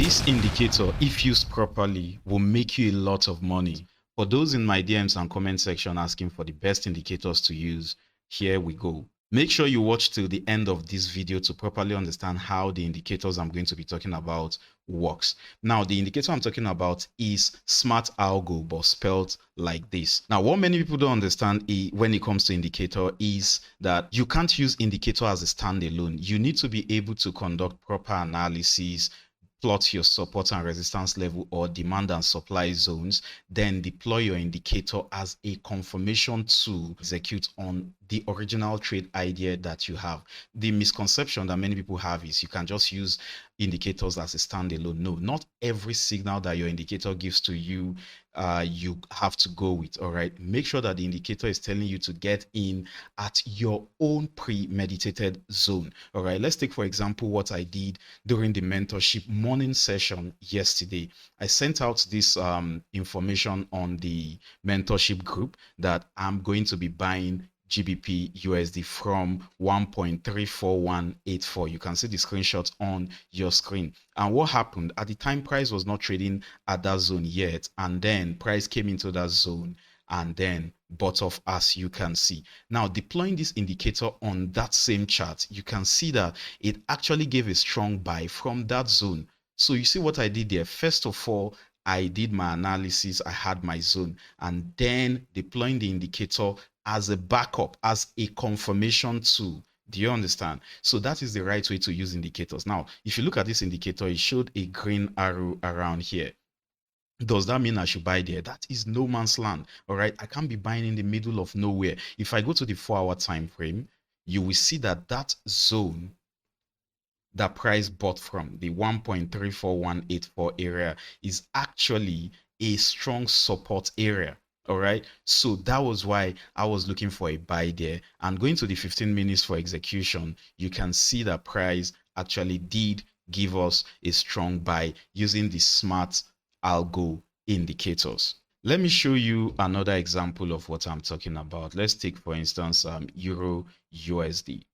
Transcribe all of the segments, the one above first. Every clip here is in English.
This indicator, if used properly, will make you a lot of money. For those in my DMs and comment section asking for the best indicators to use, here we go. Make sure you watch till the end of this video to properly understand how the indicators I'm going to be talking about works. Now, the indicator I'm talking about is smart algo, but spelled like this. Now, what many people don't understand when it comes to indicator is that you can't use indicator as a standalone. You need to be able to conduct proper analysis, plot your support and resistance level or demand and supply zones, then deploy your indicator as a confirmation to execute on the original trade idea that you have. The misconception that many people have is you can just use indicators as a standalone. No, not every signal that your indicator gives to you you have to go with. All right, make sure that the indicator is telling you to get in at your own premeditated zone. All right, let's take for example what I did during the mentorship morning session yesterday. I sent out this information on the mentorship group that I'm going to be buying GBPUSD from 1.34184. You can see the screenshot on your screen. And what happened at the time, price was not trading at that zone yet, and then price came into that zone and then bought off, as you can see. Now, deploying this indicator on that same chart, you can see that it actually gave a strong buy from that zone. So you see what I did there. First of all, I did my analysis, I had my zone, and then deploying the indicator as a backup, as a confirmation tool. Do you understand? So that is the right way to use indicators. Now, if you look at this indicator, it showed a green arrow around here. Does that mean I should buy there? That is no man's land. All right, I can't be buying in the middle of nowhere. If I go to the 4-hour time frame, you will see that that zone that price bought from, the 1.34184 area, is actually a strong support area. All right, so that was why I was looking for a buy there. And going to the 15 minutes for execution, you can see that price actually did give us a strong buy using the smart algo indicators. Let me show you another example of what I'm talking about. Let's take, for instance, EURUSD.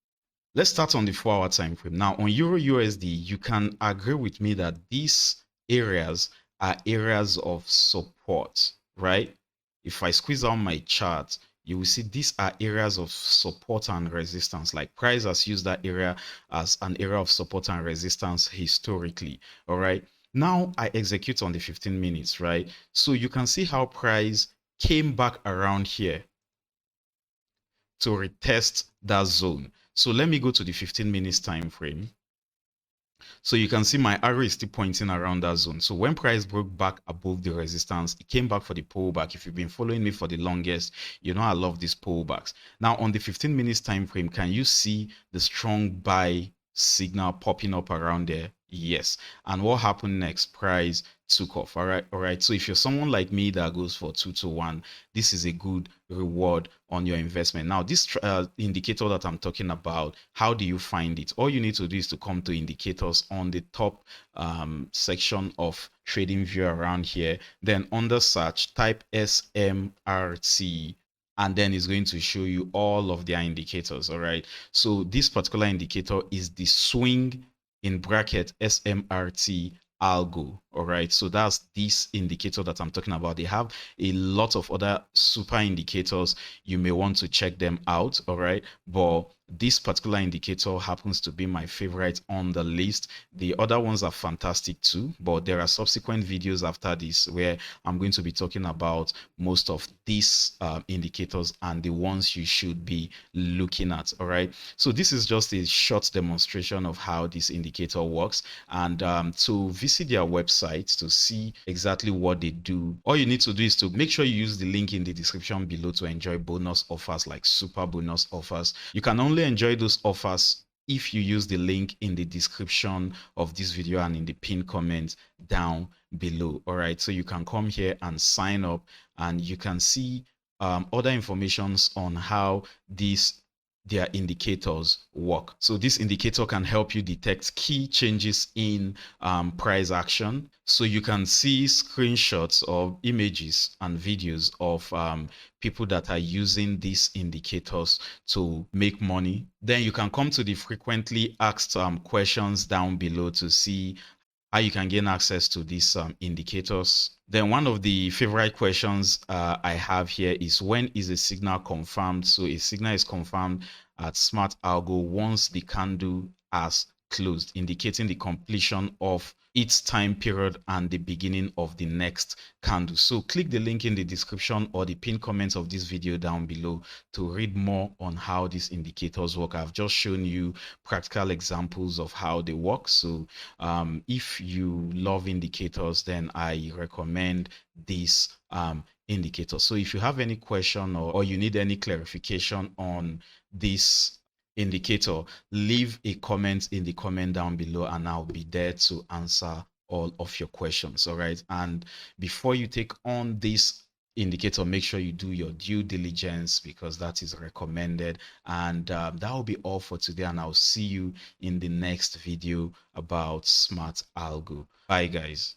Let's start on the 4-hour time frame. Now, on EURUSD, you can agree with me that these areas are areas of support, right? If I squeeze out my chart, you will see these are areas of support and resistance. Like price has used that area as an area of support and resistance historically. All right. Now I execute on the 15 minutes, right? So you can see how price came back around here to retest that zone. So let me go to the 15 minutes time frame. So you can see my arrow is still pointing around that zone. So when price broke back above the resistance, it came back for the pullback. If you've been following me for the longest, you know I love these pullbacks. Now on the 15 minutes time frame, can you see the strong buy signal popping up around there? Yes. And what happened next? Price took off. All right. So if you're someone like me that goes for 2 to 1, this is a good reward on your investment. Now, this indicator that I'm talking about, how do you find it? All you need to do is to come to indicators on the top section of trading view around here. Then under search, type SMRT. And then it's going to show you all of their indicators. All right. So this particular indicator is the swing in bracket SMRT algo. All right, so that's this indicator that I'm talking about. They have a lot of other super indicators. You may want to check them out. All right, but this particular indicator happens to be my favorite on the list. The other ones are fantastic too, but there are subsequent videos after this where I'm going to be talking about most of these indicators and the ones you should be looking at. All right, so this is just a short demonstration of how this indicator works, and to visit their website to see exactly what they do, all you need to do is to make sure you use the link in the description below to enjoy bonus offers, like super bonus offers. You can only enjoy those offers if you use the link in the description of this video and in the pinned comment down below. All right, so you can come here and sign up, and you can see other informations on how their indicators work. So this indicator can help you detect key changes in price action. So you can see screenshots of images and videos of people that are using these indicators to make money. Then you can come to the frequently asked questions down below to see how you can gain access to these indicators. Then one of the favorite questions I have here is, when is a signal confirmed? So a signal is confirmed at Smart Algo once the candle has closed, indicating the completion of its time period and the beginning of the next candle. So click the link in the description or the pinned comment of this video down below to read more on how these indicators work. I've just shown you practical examples of how they work. So if you love indicators, then I recommend this indicator. So if you have any question or you need any clarification on this indicator, leave a comment in the comment down below and I'll be there to answer all of your questions. All right. And before you take on this indicator, make sure you do your due diligence, because that is recommended. And that will be all for today, and I'll see you in the next video about Smart Algo. Bye guys.